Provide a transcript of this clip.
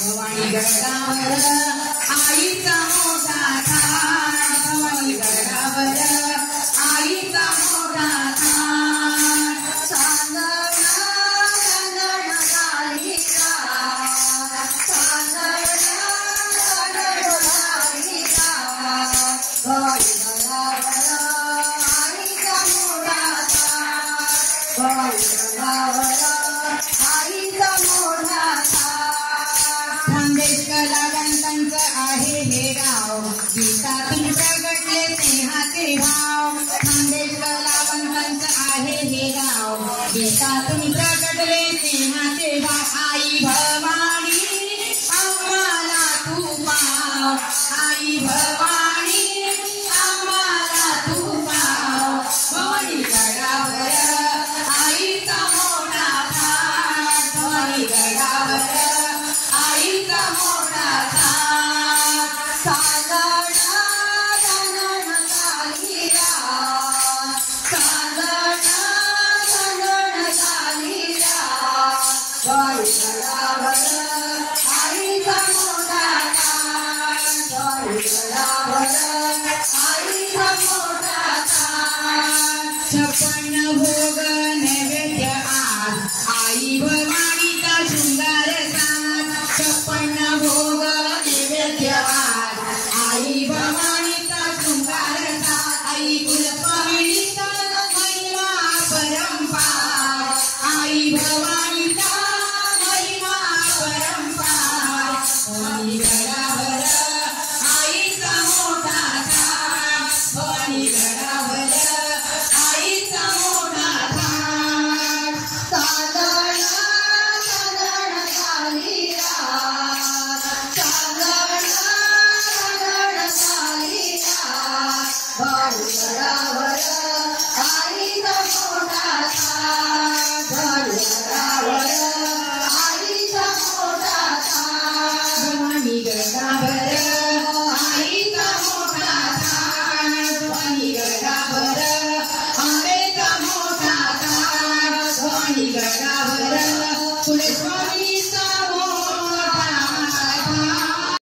भवानी गडावर आईचा मोठा थाट, भवानी गडावर आईचा मोठा थाट. चांदण चांदण झालीला, चांदण चांदण झालीला, भवानी गडावर आईचा मोठा थाट, भवानी गडावर आईचा मोठा थाट. खानदेश कलावंतांचं आहे हे गाव, गीतातून प्रगटले स्नेहाचे भाव. खानदेश कलावंतांचं आहे हे गाव, गीतातून प्रगटले स्नेहाचे भाव. आई भवानी आम्हाला तू पाव, आई भवानी आम्हाला तू पाव. भवानी गडावर आईचा मोठा थाट, भवानी गडावर आईचा मोठा थाट. चांदण चांदण झालीला, चांदण चांदण झालीला, भवानी गडावर आईचा मोठा थाट, भवानी गडावर आईचा मोठा थाट. 56 भोग नैवेद्य आज, आई भवानीचा शृंगार साज. 56 भोग नैवेद्य आज, आई भवानीचा शृंगार साज. आई कुलपाहिणीचा महिमा परंपार, आई भवानी